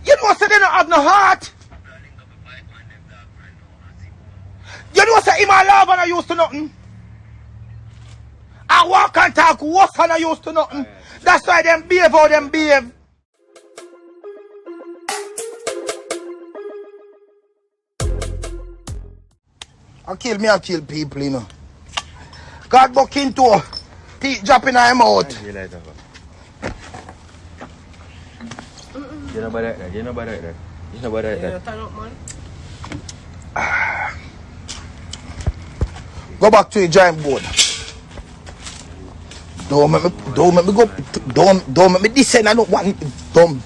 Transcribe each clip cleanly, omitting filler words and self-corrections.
You know say they don't have no heart. You know say him a love and I used to nothing. I walk and talk worse and I used to nothing. That's why them behave how them behave. I kill people, you know. God buck into teeth dropping in my mouth. You know about that. You know about that. You know about that. Turn up, man. Go back to your giant board. Don't make me go. Don't make me descend. I don't want. Don't.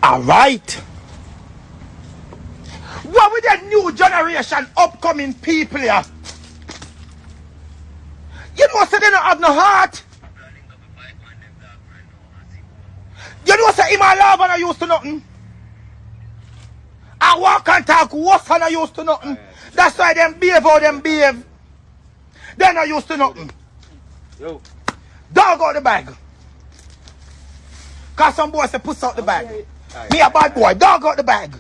All right. What with that new generation upcoming people here? You know say they don't have no heart. You know say him a love and I used to nothing. I walk and talk worse and I used to nothing. That's why them behave how them behave. Then I used to nothing. Yo. Dog out the bag. Cause some boy say push out the bag. Me a bad boy, dog out the bag.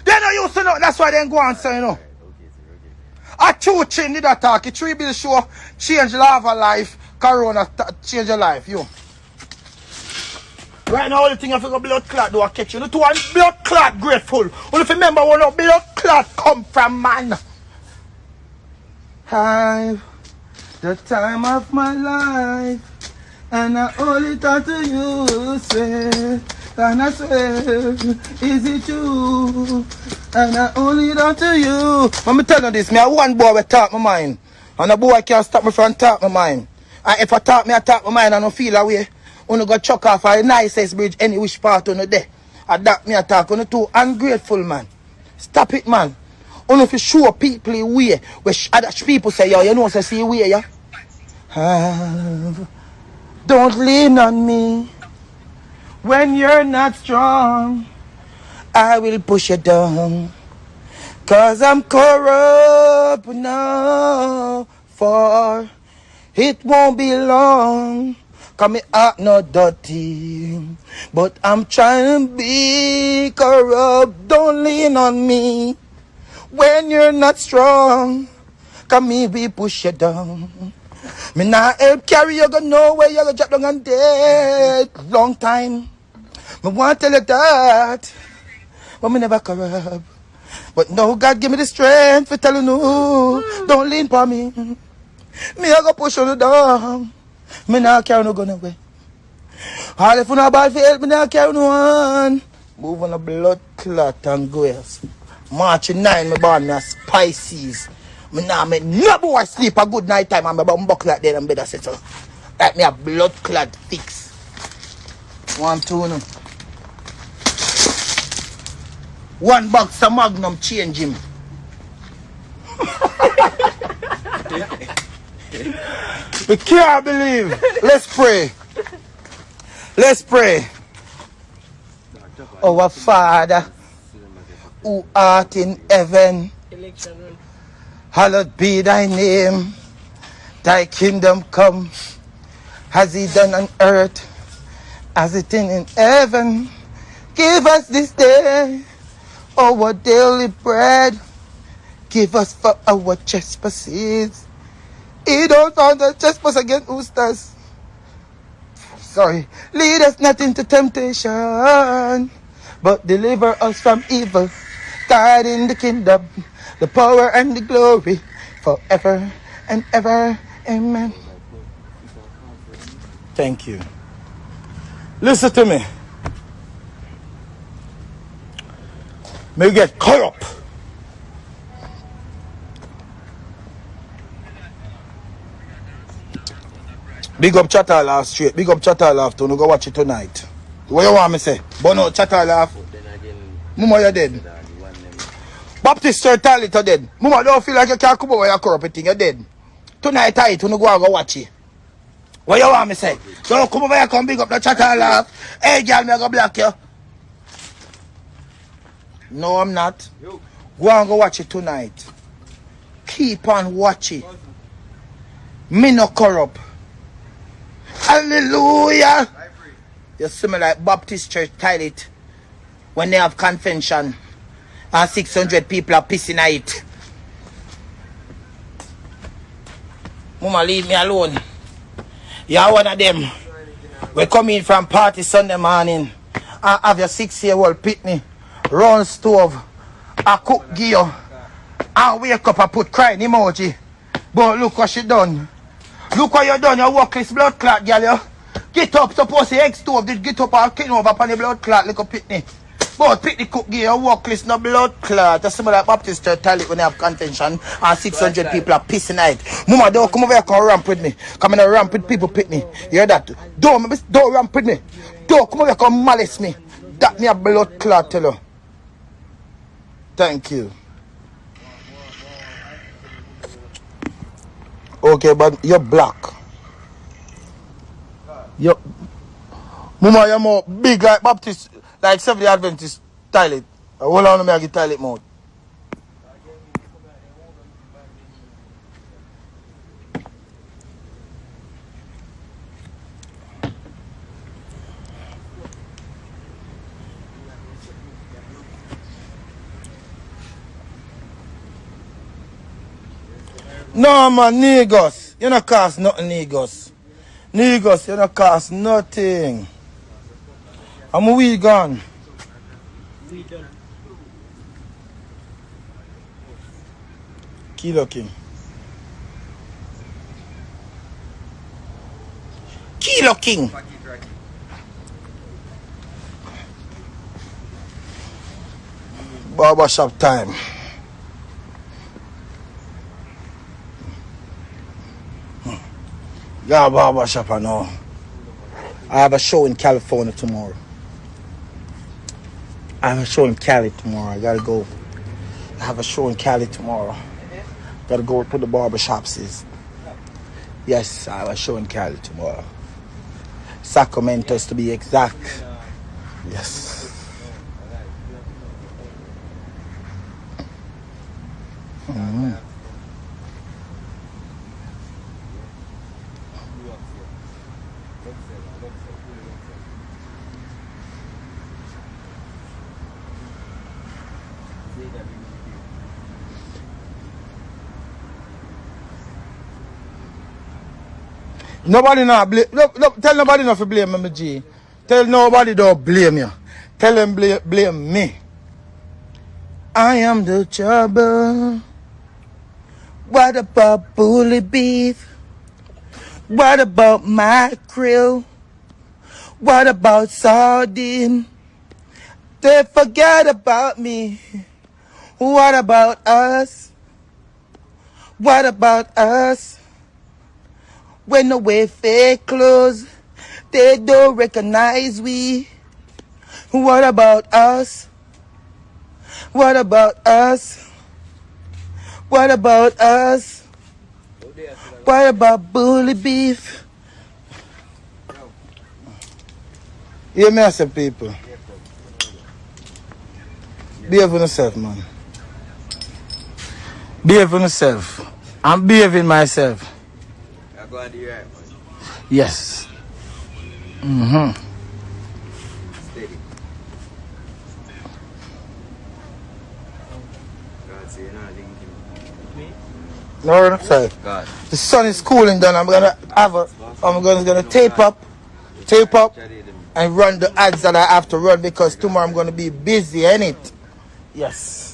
Then I used to know, that's why they go and say, you know. A true change did attack. A 3 bill show change love of life. Corona change your life, you. Right now, all the thing I figure blood clot do I catch you. The two one blood clot grateful. Only if you remember when blood clot come from man. Have the time of my life. And I only talk to you, say. And I swear, is it you? And I only talk to you. Let me tell you this, me a one boy will talk my mind. And a boy can't stop me from talk my mind. And if I talk my mind and I don't feel away, only go chuck off a nicest bridge any which part on the day. And that me attack on the too ungrateful man. Stop it, man. Only if you show people the way, where other people say, yo, you know what I see way, yeah? Don't lean on me. When you're not strong, I will push you down. Cause I'm corrupt now. For it won't be long. Cause me heart not dirty. But I'm trying to be corrupt. Don't lean on me. When you're not strong, cause me we push you down. Me nah help carry you go nowhere. You go drop down and dead. Long time. Me want to tell you that, but me never corrupt. But now God give me the strength for telling you, don't lean for me. Me I go push you down. Me not carry no gun away. All if you no bad for help, me not carry no one. Move on a blood clot and go else. March 9, me born me a Pisces. Me nah make no boy sleep a good night time and me buckle like that and better settle. Like me a blood clot fix. 1, 2, no. 1 box of Magnum change him. We can't believe. Let's pray. Let's pray. Our Father, who art in heaven, hallowed be thy name. Thy kingdom come, as it done on earth, as it in heaven. Give us this day our daily bread. Give us for our trespasses. He don't on the trespass against us. Sorry. Lead us not into temptation, but deliver us from evil. God in the kingdom, the power and the glory, forever and ever. Amen. Thank you. Listen to me. May we get corrupt. Big up Chatter Laugh straight. Big up Chatter Laugh to go watch it tonight. What you want me say? But no, Chatter Laugh. Mama, you're dead. Baptist Church Talent, you're dead. Mama, don't feel like you can't come over your corrupt thing. You're dead. Tonight, I to go and go watch it. What you want me say? So come over here, come big up the Chatter Laugh. Hey, girl, me go block you. No, I'm not. Go and go watch it tonight. Keep on watching. Me no corrupt. Hallelujah. You see me like Baptist Church Toilet. when they have convention and 600 people are pissing at it. Mama, leave me alone. You're one of them. We come in from party Sunday morning and have your 6-year-old pitney, round stove, a cook gear, and wake up and put crying emoji. But look what she done. Look what you done, you walk this blood clot, girl. You. Get up, suppose the egg stove did get up and clean over upon the blood clot, little pitney. But pitney cook gear, you walk this no blood clot. That's some of that Baptist church toilet when they have convention and 600 people are pissing at it. Mama, don't come over here and ramp with me. Come in and ramp with people, pitney. You hear that? Don't ramp with me. Don't come over here and malice me. That me a blood clot, tell you. Thank you. Okay, but you're black. You're... Mama, you're more big like Baptist, like Seventh-day Adventist toilet. Hold on, I get toilet mode. No, man, niggas. You don't cost nothing, niggas. Niggas, you don't cost nothing. I'm a weed gone. Kilo King. Kilo King. Barbershop time. Yeah, barbershop, I know. I have a show in California tomorrow. I have a show in Cali tomorrow. I gotta go. I have a show in Cali tomorrow. Gotta go to the barbershops. Yes, I have a show in Cali tomorrow. Sacramento to be exact. Yes. Mm-hmm. Nobody not blame. No, tell nobody not to blame me, G. Tell nobody don't blame you. Tell them blame me. I am the trouble. What about bully beef? What about mackerel? What about sardine? They forget about me. What about us? What about us? When they wear fake clothes, they don't recognize we. What about us? What about us? What about us? What about bully beef? Hear me, I say, people. Behave on yourself, man. Behave on yourself. I'm behaving myself. Go and do right, man. Yes. Mm-hmm. Steady. God say you're not linking me. No, no, sorry. God. The sun is cooling down. I'm gonna tape up, and run the ads that I have to run because tomorrow I'm gonna be busy, ain't it? Yes.